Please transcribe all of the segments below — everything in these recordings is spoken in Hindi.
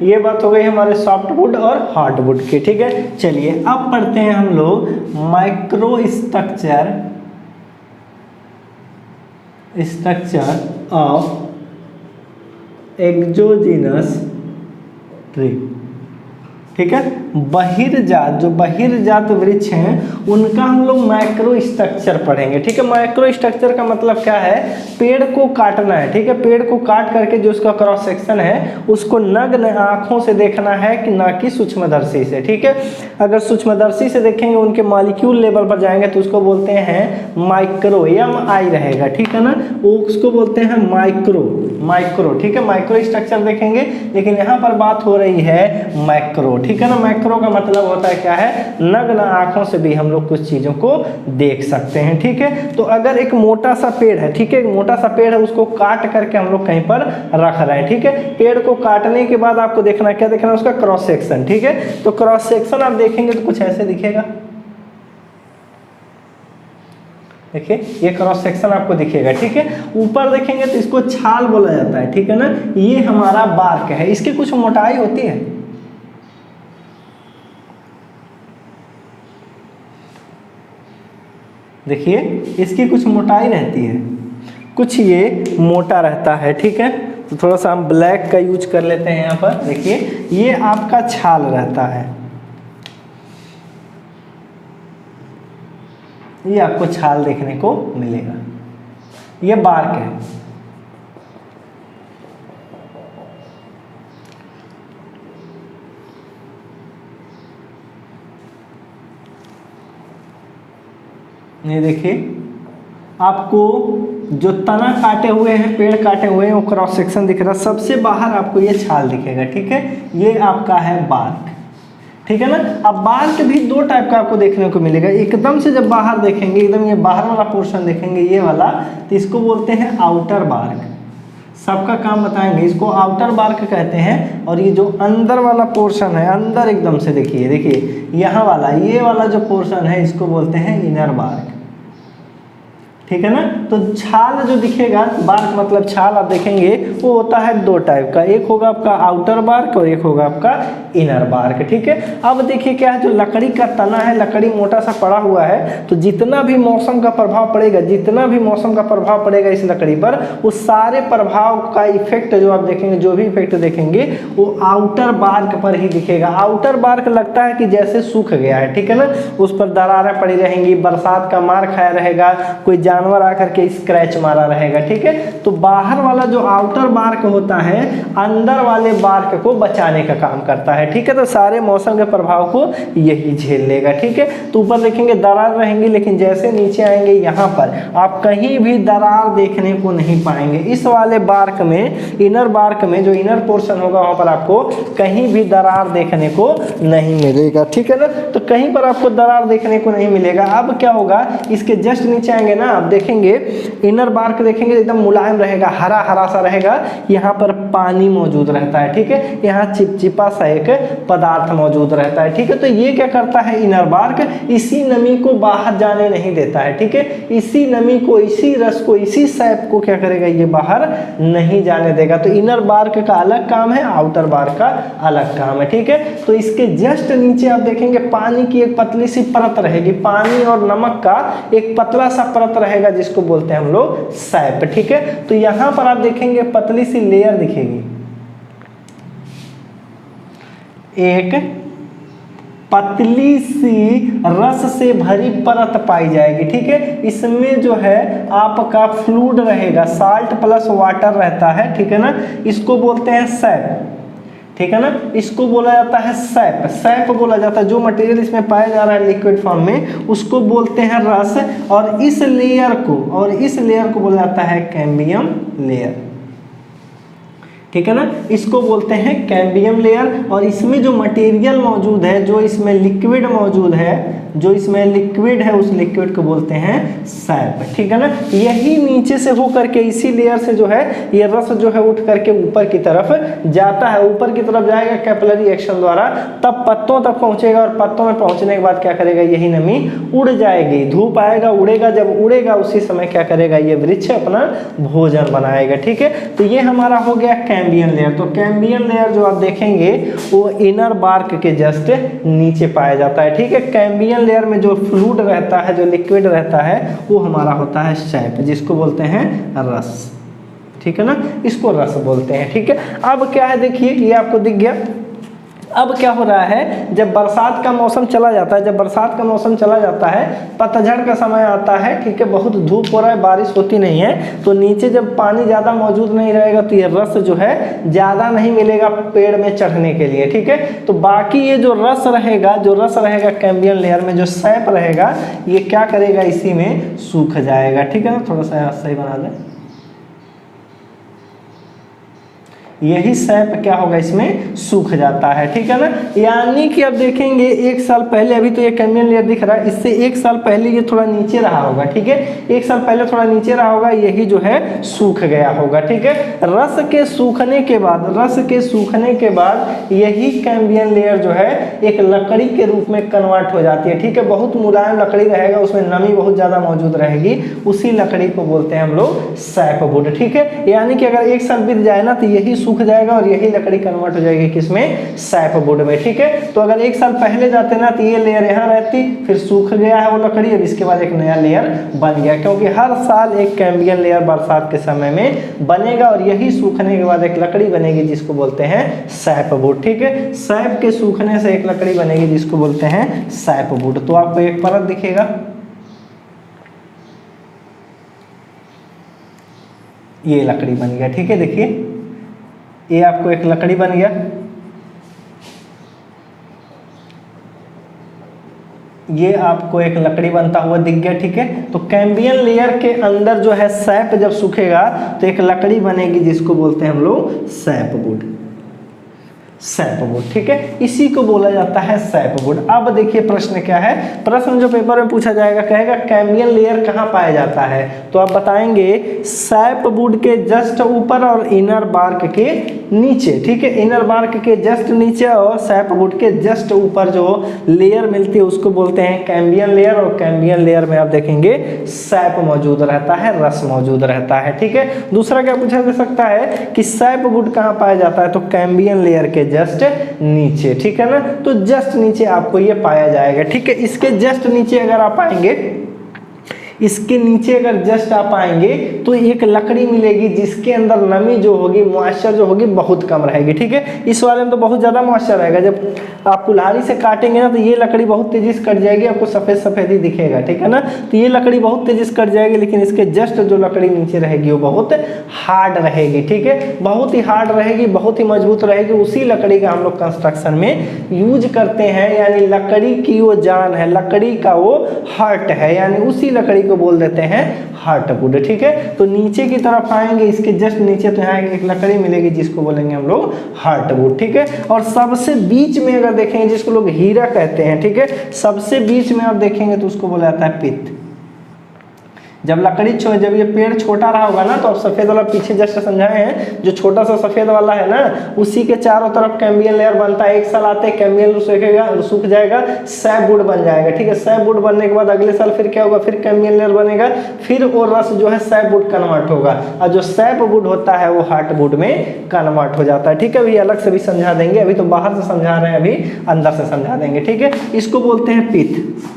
ये बात हो गई हमारे सॉफ्टवुड और हार्डवुड की, ठीक है। चलिए अब पढ़ते हैं हम लोग micro structure of exogenous tree, ठीक है। बहिर्जात, जो बहिर्जात वृक्ष हैं उनका हम लोग माइक्रो स्ट्रक्चर पढ़ेंगे, ठीक है। माइक्रो स्ट्रक्चर का मतलब क्या है, पेड़ को काटना है, ठीक है। पेड़ को काट करके जो उसका क्रॉस सेक्शन है उसको नग्न आंखों से देखना है कि ना कि सूक्ष्मदर्शी से, ठीक है। अगर सूक्ष्मदर्शी से देखेंगे, उनके मॉलिक्यूल लेवल पर जाएंगे तो उसको बोलते हैं माइक्रो, MI रहेगा, ठीक है ना, वो उसको बोलते हैं माइक्रो, ठीक है। माइक्रो स्ट्रक्चर देखेंगे, लेकिन यहाँ पर बात हो रही है मैक्रो, ठीक है ना। मैक्रो का मतलब होता है क्या है, नग्न आंखों से भी हम लोग कुछ चीजों को देख सकते हैं, ठीक है। तो अगर एक मोटा सा पेड़ है, ठीक है, मोटा सा पेड़ है, उसको काट करके हम लोग कहीं पर रख रहे हैं, ठीक है। पेड़ को काटने के बाद आपको देखना, क्या देखना है, उसका क्रॉस सेक्शन, ठीक है। तो क्रॉस सेक्शन आप देखेंगे तो कुछ ऐसे दिखेगा, देखिए ये क्रॉस सेक्शन आपको दिखेगा, ठीक है। ऊपर देखेंगे तो इसको छाल बोला जाता है, ठीक है ना। ये हमारा बार्क है, इसकी कुछ मोटाई होती है, देखिए इसकी कुछ मोटाई रहती है, कुछ ये मोटा रहता है, ठीक है। तो थोड़ा सा हम ब्लैक का यूज कर लेते हैं यहाँ पर, देखिए ये आपका छाल रहता है, ये आपको छाल देखने को मिलेगा, ये बार्क है। ये देखिए आपको जो तना काटे हुए हैं, पेड़ काटे हुए हैं, वो क्रॉस सेक्शन दिख रहा है, सबसे बाहर आपको ये छाल दिखेगा, ठीक है। ये आपका है बार्क, ठीक है ना। अब बार्क भी दो टाइप का आपको देखने को मिलेगा। एकदम से जब बाहर देखेंगे, एकदम ये बाहर वाला पोर्शन देखेंगे, ये वाला, तो इसको बोलते हैं आउटर बार्क। सबका काम बताएंगे, इसको आउटर बार्क कहते हैं। और ये जो अंदर वाला पोर्शन है, अंदर एकदम से देखिए यहाँ वाला, ये वाला जो पोर्शन है, इसको बोलते हैं इनर बार्क, ठीक है ना। तो छाल जो दिखेगा, बार्क मतलब छाल, आप देखेंगे वो होता है दो टाइप का, एक होगा आपका आउटर बार्क और एक होगा आपका इनर बार्क, ठीक है। अब देखिए क्या है, जो लकड़ी का तना है, लकड़ी मोटा सा पड़ा हुआ है, तो जितना भी मौसम का प्रभाव पड़ेगा, जितना भी मौसम का प्रभाव पड़ेगा इस लकड़ी पर, उस सारे प्रभाव का इफेक्ट जो आप देखेंगे, जो भी इफेक्ट देखेंगे वो आउटर बार्क पर ही दिखेगा। आउटर बार्क लगता है कि जैसे सूख गया है, ठीक है ना, उस पर दरारें पड़ी रहेंगी, बरसात का मार खाया रहेगा, कोई जानवर आकर के स्क्रैच मारा रहेगा, ठीक है। तो बाहर वाला जो आउटर बार्क होता है, अंदर वाले बार्क को बचाने का काम करता है, ठीक है। तो सारे मौसम के प्रभाव को यही झेल लेगा, ठीक है। तो ऊपर देखेंगे दरार रहेंगी, लेकिन जैसे नीचे आएंगे यहाँ पर आप कहीं भी दरार देखने को नहीं पाएंगे। इस वाले बार्क में, इनर बार्क में, जो इनर पोर्शन होगा वहां पर आपको कहीं भी दरार देखने को नहीं मिलेगा, ठीक है ना। तो कहीं पर आपको दरार देखने को नहीं मिलेगा। अब क्या होगा, इसके जस्ट नीचे आएंगे ना, आप देखेंगे इनर बार्क देखेंगे एकदम मुलायम रहेगा, हरा हरा सा रहेगा, यहाँ पर पानी मौजूद रहता है, ठीक है। यहाँ चिपचिपा सा एक पदार्थ मौजूद रहता है, ठीक है। तो ये क्या करता है, इनर बार्क इसी नमी को बाहर जाने नहीं देता है, ठीक है। इसी नमी को, इसी रस को, इसी सैप को क्या करेगा, ये बाहर नहीं जाने देगा। तो इनर बार्क का अलग काम है, आउटर बार्क का अलग काम है, ठीक है। तो इसके जस्ट नीचे आप देखेंगे पानी की एक पतली सी परत रहेगी, पानी और नमक का एक पतला सा परत रहेगा, जिसको बोलते हैं हम लोग सैप, ठीक है। तो यहां पर आप देखेंगे पतली सी लेयर दिखेगी, एक पतली सी रस से भरी परत पाई जाएगी, ठीक है। इसमें जो है आपका फ्लूइड रहेगा, साल्ट प्लस वाटर रहता है, ठीक है ना। इसको बोलते हैं सैप, ठीक है ना। इसको बोला जाता है सैप, सैप बोला जाता है। जो मटेरियल इसमें पाया जा रहा है लिक्विड फॉर्म में, उसको बोलते हैं रस। और इस लेयर को बोला जाता है कैम्बियम लेयर, ठीक है ना। इसको बोलते हैं कैम्बियम लेयर। और इसमें जो मटेरियल मौजूद है, जो इसमें लिक्विड मौजूद है, जो इसमें लिक्विड है उस लिक्विड को बोलते हैं सैप, ठीक है ना। यही नीचे से हो करके इसी लेयर से जो है ये रस जो है उठ करके ऊपर की तरफ जाता है, ऊपर की तरफ जाएगा कैपिलरी एक्शन द्वारा, तब पत्तों तक पहुंचेगा और पत्तों में पहुंचने के बाद क्या करेगा, यही नमी उड़ जाएगी, धूप आएगा उड़ेगा, जब उड़ेगा उसी समय क्या करेगा, ये वृक्ष अपना भोजन बनाएगा, ठीक है। तो ये हमारा हो गया कैम्बियन लेयर। तो कैम्बियन लेयर जो आप देखेंगे वो इनर बार्क के जस्ट नीचे पाया जाता है, ठीक है। कैम्बियन लेयर में जो फ्लूइड रहता है, जो लिक्विड रहता है, वो हमारा होता है सैप, जिसको बोलते हैं रस, ठीक है ना, इसको रस बोलते हैं, ठीक है। अब क्या है देखिए, ये आपको दिख गया। अब क्या हो रहा है, जब बरसात का मौसम चला जाता है, जब बरसात का मौसम चला जाता है, पतझड़ का समय आता है, ठीक है, बहुत धूप हो रहा है, बारिश होती नहीं है, तो नीचे जब पानी ज़्यादा मौजूद नहीं रहेगा तो ये रस जो है ज़्यादा नहीं मिलेगा पेड़ में चढ़ने के लिए, ठीक है। तो बाकी ये जो रस रहेगा कैम्बियन लेयर में, जो सैप रहेगा, ये क्या करेगा, इसी में सूख जाएगा, ठीक है ना। थोड़ा सा सही बना दें, यही सैप क्या होगा, इसमें सूख जाता है, ठीक है ना। यानी कि अब देखेंगे 1 साल पहले, अभी तो ये कैम्बियन लेयर दिख रहा है, इससे 1 साल पहले ये थोड़ा नीचे रहा होगा, ठीक है, 1 साल पहले थोड़ा नीचे रहा होगा, यही जो है सूख गया होगा, ठीक है। रस के सूखने के बाद यही कैम्बियन लेयर जो है एक लकड़ी के रूप में कन्वर्ट हो जाती है, ठीक है। बहुत मुलायम लकड़ी रहेगा, उसमें नमी बहुत ज़्यादा मौजूद रहेगी, उसी लकड़ी को बोलते हैं हम लोग सैपवुड, ठीक है। यानी कि अगर 1 साल बीत जाए ना तो यही सूख जाएगा और यही लकड़ी कन्वर्ट हो जाएगी किसमें, सैपवुड में, ठीक है। तो अगर 1 साल पहले जाते ना तो ये लेयर यहाँ रहती, फिर सूख गया है वो लकड़ी, अब इसके बाद एक नया लेयर बन गया, क्योंकि हर साल एक कैम्बियन लेयर बरसात के समय में बनेगा और यही सूखने के बाद एक लकड़ी बनेगी जिसको बोलते हैं सैपवुड, ठीक है। सैप के सूखने से एक लकड़ी बनेगी जिसको बोलते हैं सैपवुड। तो आपको एक परत दिखेगा, ये लकड़ी बन गया, ठीक है। देखिए ये आपको एक लकड़ी बन गया, ये आपको एक लकड़ी बनता हुआ दिख गया, ठीक है। तो कैम्बियन लेयर के अंदर जो है सैप जब सूखेगा तो एक लकड़ी बनेगी जिसको बोलते हैं हम लोग सैपवुड, ठीक है, इसी को बोला जाता है सैपवुड। अब देखिए प्रश्न क्या है, प्रश्न जो पेपर में पूछा जाएगा, कहेगा कैम्बियन लेयर कहाँ पाया जाता है, तो आप बताएंगे सैपवुड के जस्ट ऊपर और इनर बार्क के नीचे, ठीक है। इनर बार्क के जस्ट नीचे और सैपवुड के जस्ट ऊपर जो लेयर मिलती है उसको बोलते हैं कैम्बियन लेयर, और कैम्बियन लेयर में आप देखेंगे सैप मौजूद रहता है, रस मौजूद रहता है, ठीक है। दूसरा क्या पूछा जा सकता है कि सैपवुड कहाँ पाया जाता है, तो कैम्बियन लेयर के जस्ट नीचे, ठीक है ना। तो जस्ट नीचे आपको ये पाया जाएगा, ठीक है। इसके जस्ट नीचे अगर आप आएंगे, इसके नीचे अगर जस्ट आप आएंगे तो एक लकड़ी मिलेगी जिसके अंदर नमी जो होगी, मॉइस्चर जो होगी बहुत कम रहेगी, ठीक है। इस वाले में तो बहुत ज़्यादा मॉइस्चर रहेगा, जब आप कुल्हाड़ी से काटेंगे ना तो ये लकड़ी बहुत तेजी से कट जाएगी, आपको सफ़ेद सफ़ेद ही दिखेगा, ठीक है ना। तो ये लकड़ी बहुत तेजी से कट जाएगी, लेकिन इसके जस्ट जो लकड़ी नीचे रहेगी वो बहुत हार्ड रहेगी, ठीक है, बहुत ही हार्ड रहेगी, बहुत ही मजबूत रहेगी। उसी लकड़ी का हम लोग कंस्ट्रक्शन में यूज करते हैं, यानी लकड़ी की वो जान है, लकड़ी का वो हार्ट है, यानी उसी लकड़ी को बोल देते हैं हार्टवुड, ठीक है। तो नीचे की तरफ आएंगे, इसके जस्ट नीचे तो यहाँ एक लकड़ी मिलेगी जिसको बोलेंगे हम लोग हार्टवुड, ठीक है। और सबसे बीच में अगर देखेंगे जिसको लोग हीरा कहते हैं, ठीक है, सबसे बीच में आप देखेंगे तो उसको बोला जाता है पित्त। जब ये पेड़ छोटा रहा होगा ना, तो आप सफ़ेद वाला पीछे जस्ट समझाए हैं, जो छोटा सा सफ़ेद वाला है ना, उसी के चारों तरफ कैम्बियन लेयर बनता है। 1 साल आते हैं कैम्बियन सूख जाएगा, सैपवुड बन जाएगा, ठीक है। सैपवुड बनने के बाद अगले साल फिर क्या होगा, फिर कैम्बियन लेयर बनेगा, फिर वो रस जो है सैपवुड कन्वर्ट होगा, और जो सैपवुड होता है वो हार्टवुड में कन्वर्ट हो जाता है, ठीक है। अभी अलग से भी समझा देंगे, अभी तो बाहर से समझा रहे हैं, अभी अंदर से समझा देंगे, ठीक है। इसको बोलते हैं पित्त,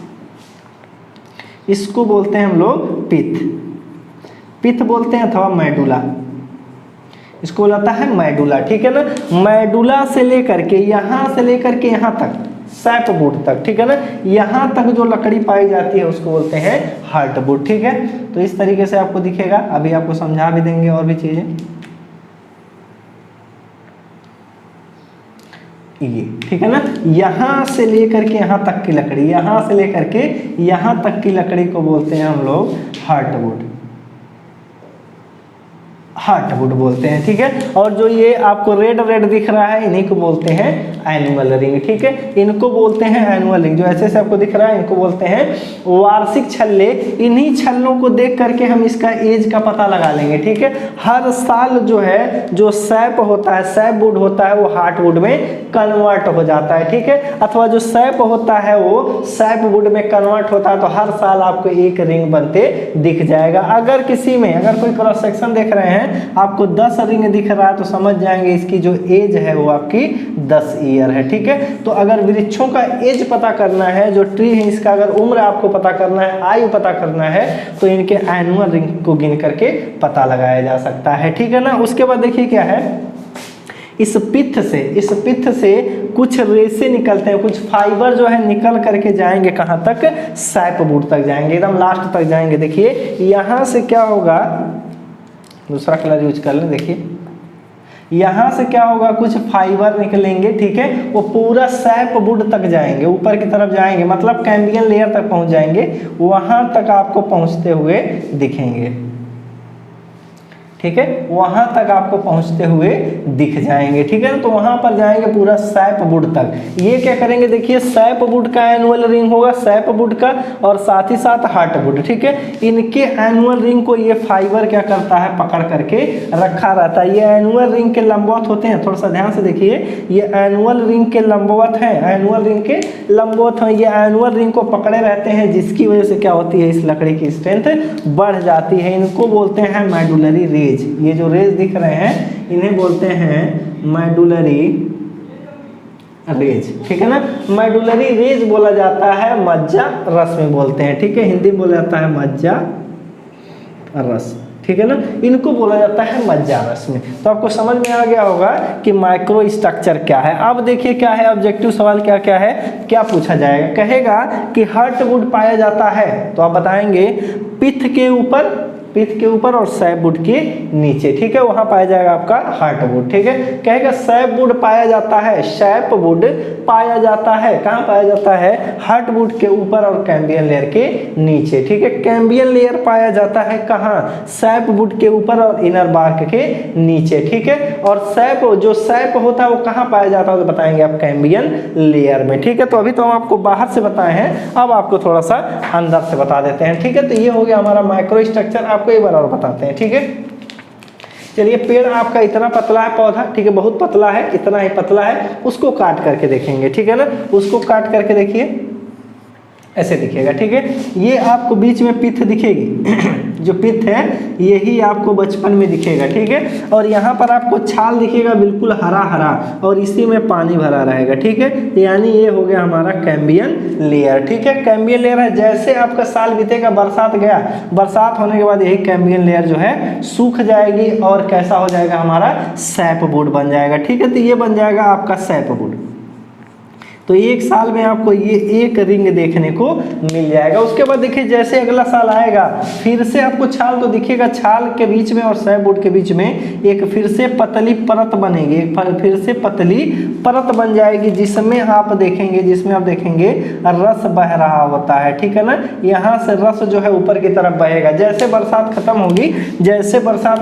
इसको बोलते हैं हम लोग पित्त बोलते हैं, अथवा मैडुला, इसको बोलता है मैडुला, ठीक है ना। मैडुला से लेकर के यहाँ तक सैपवुड तक, ठीक है ना, यहाँ तक जो लकड़ी पाई जाती है उसको बोलते हैं हार्टवुड, ठीक है। तो इस तरीके से आपको दिखेगा, अभी आपको समझा भी देंगे और भी चीजें। ये ठीक है ना, यहाँ से लेकर के यहाँ तक की लकड़ी, यहाँ से लेकर के यहाँ तक की लकड़ी को बोलते हैं हम लोग हार्टवुड। हार्टवुड बोलते हैं, ठीक है। और जो ये आपको रेड रेड दिख रहा है इन्हीं को बोलते हैं एनुअल रिंग, ठीक है, इनको बोलते हैं एनुअल रिंग। जो ऐसे से आपको दिख रहा है इनको बोलते हैं वार्षिक छल्ले। इन्हीं छल्लों को देख करके हम इसका एज का पता लगा लेंगे, ठीक है। हर साल जो है जो सैप होता है, सैपवुड होता है, वो हार्टवुड में कन्वर्ट हो जाता है, ठीक है। अथवा जो सैप होता है वो सैपवुड में कन्वर्ट होता है, तो हर साल आपको एक रिंग बनते दिख जाएगा। अगर किसी में अगर कोई क्रॉस सेक्शन देख रहे हैं आपको 10 रिंग दिख रहा है तो समझ जाएंगे इसकी जो एज है वो आपकी 10 ईयर है, ठीक है। तो अगर वृक्षों का एज पता करना है, जो ट्री है इसका अगर उम्र आपको पता करना है, आयु पता करना है, तो इनके एनुअल रिंग को गिन करके पता लगाया जा सकता है, ठीक है ना। उसके बाद देखिए क्या है, इस पित्त से कुछ रेशे निकलते हैं, कुछ फाइबर जो है निकल करके जाएंगे कहाँ तक, सैपवुड तक जाएंगे, एकदम लास्ट तक जाएंगे। देखिए यहाँ से क्या होगा, दूसरा कलर यूज कर लें, देखिए यहाँ से क्या होगा, कुछ फाइबर निकलेंगे, ठीक है, वो पूरा सैपवुड तक जाएंगे, ऊपर की तरफ जाएंगे, मतलब कैम्बियन लेयर तक पहुँच जाएंगे, वहाँ तक आपको पहुँचते हुए दिखेंगे, ठीक है, वहां तक आपको पहुंचते हुए दिख जाएंगे, ठीक है। तो वहां पर जाएंगे पूरा सैपवुड तक। ये क्या करेंगे, देखिए सैपवुड का एनुअल रिंग होगा, सैपवुड का, और साथ ही साथ हार्टवुड, ठीक है। इनके एनुअल रिंग को ये फाइबर क्या करता है, पकड़ करके रखा रहता है। ये एनुअल रिंग के लंबवत होते हैं, थोड़ा सा ध्यान से देखिए, ये एनुअल रिंग के लंबवत है, एनुअल रिंग के लंबवत है। ये एनुअल रिंग को पकड़े रहते हैं, जिसकी वजह से क्या होती है, इस लकड़ी की स्ट्रेंथ बढ़ जाती है। इनको बोलते हैं मेडुलरी रेज। ये जो रेज दिख रहे हैं इन्हें बोलते हैं मेडुलरी रेज, ठीक है ना। मेडुलरी रेज बोला जाता है, मज्जा रस में बोलते हैं, ठीक है, हिंदी में बोला जाता है मज्जा रस, ठीक है ना। इनको बोला जाता है मज्जा रस में। तो आपको समझ में आ गया होगा कि माइक्रो स्ट्रक्चर क्या है। अब देखिए क्या है, ऑब्जेक्टिव सवाल क्या क्या है, क्या पूछा जाएगा, कहेगा कि हार्टवुड पाया जाता है, तो आप बताएंगे पित्त के ऊपर और सैपवुड के नीचे, ठीक है, वहां पाया जाएगा आपका हार्टवुड, ठीक है। कहेगा सैपवुड पाया जाता है, सैपवुड पाया जाता है, कहाँ पाया जाता है, हार्टवुड के ऊपर और कैम्बियन लेयर के नीचे, ठीक है। कैम्बियन लेयर पाया जाता है कहाँ, सैपवुड के ऊपर और इनर बार्क के नीचे, ठीक है। और जो सैप होता है वो कहाँ पाया जाता है, तो बताएंगे आप कैम्बियन लेयर में, ठीक है। तो अभी तो हम आपको बाहर से बताए हैं, अब आपको थोड़ा सा अंदर से बता देते हैं, ठीक है। तो ये हो गया हमारा माइक्रो स्ट्रक्चर, आपको एक बार और बताते हैं, ठीक है। चलिए पेड़ आपका इतना पतला है, पौधा, ठीक है, बहुत पतला है, इतना ही पतला है, उसको काट करके देखेंगे, ठीक है ना। उसको काट करके देखिए, ऐसे दिखेगा, ठीक है। ये आपको बीच में पित्त दिखेगी जो पित्त है यही आपको बचपन में दिखेगा, ठीक है। और यहाँ पर आपको छाल दिखेगा बिल्कुल हरा हरा, और इसी में पानी भरा रहेगा, ठीक है। यानी ये हो गया हमारा कैम्बियन लेयर, ठीक है। कैम्बियन लेयर है, जैसे आपका साल बीतेगा, बरसात गया, बरसात होने के बाद यही कैम्बियन लेयर जो है सूख जाएगी और कैसा हो जाएगा, हमारा सैपवुड बन जाएगा, ठीक है। तो ये बन जाएगा आपका सैपवुड। तो एक साल में आपको ये एक रिंग देखने को मिल जाएगा। उसके बाद देखिए जैसे अगला साल आएगा फिर से आपको छाल तो दिखेगा, छाल के बीच में और सैपवुड के बीच में एक फिर से पतली परत बनेगी, एक फिर से पतली परत बन जाएगी, जिसमें आप देखेंगे रस बह रहा होता है, ठीक है ना। यहाँ से रस जो है ऊपर की तरफ बहेगा। जैसे बरसात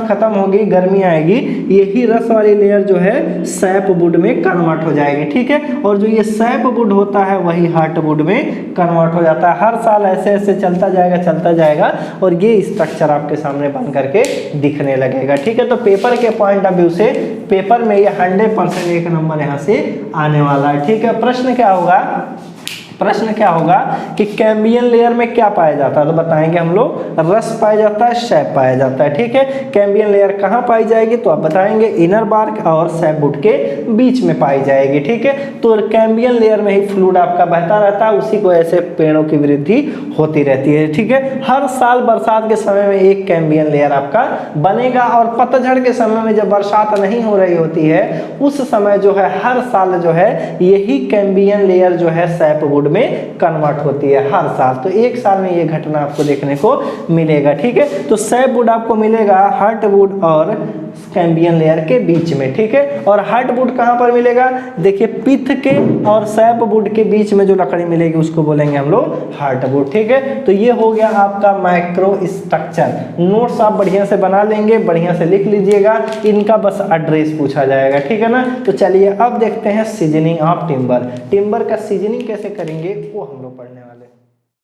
खत्म होगी, गर्मी आएगी, यही रस वाली लेयर जो है सैपवुड में कन्वर्ट हो जाएगी, ठीक है। और जो ये सैपवुड होता है वही हार्टवुड में कन्वर्ट हो जाता है। हर साल ऐसे ऐसे चलता जाएगा और ये स्ट्रक्चर आपके सामने बन करके दिखने लगेगा, ठीक है। तो पेपर के पॉइंट ऑफ व्यू से पेपर में ये 100% एक नंबर यहाँ से आने वाला है, ठीक है। प्रश्न क्या होगा कि कैम्बियन लेयर में क्या पाया जाता है, तो बताएंगे हम लोग रस पाया जाता है, सैप पाया जाता है, ठीक है। कैम्बियन लेयर कहाँ पाई जाएगी, तो आप बताएंगे इनर बार्क और सैपवुड के बीच में पाई जाएगी, ठीक है। तो कैम्बियन लेयर में ही फ्लूइड आपका बहता रहता है, उसी को ऐसे पेड़ों की वृद्धि होती रहती है, ठीक है। हर साल बरसात के समय में एक कैम्बियन लेयर आपका बनेगा, और पतझड़ के समय में जब बरसात नहीं हो रही होती है उस समय जो है हर साल जो है यही कैम्बियन लेयर जो है सैपवुड में कन्वर्ट होती है हर साल। तो एक साल में ये घटना आपको देखने को मिलेगा, ठीक है। तो सैपवुड आपको मिलेगा हार्टवुड और कैम्बियन लेयर के बीच में, ठीक है। और हार्टवुड कहाँ पर मिलेगा, देखिए पित्त के और सैपवुड के बीच में जो लकड़ी मिलेगी उसको बोलेंगे हम लोग हार्टवुड, ठीक है। ठीक है। तो ये हो गया आपका माइक्रो स्ट्रक्चर। नोट्स आप बढ़िया से बना लेंगे, बढ़िया से लिख लीजिएगा, इनका बस एड्रेस पूछा जाएगा, ठीक है ना। तो चलिए अब देखते हैं सीजनिंग ऑफ टिम्बर। टिम्बर का सीजनिंग कैसे करेंगे वो हम लोग पढ़ने वाले हैं।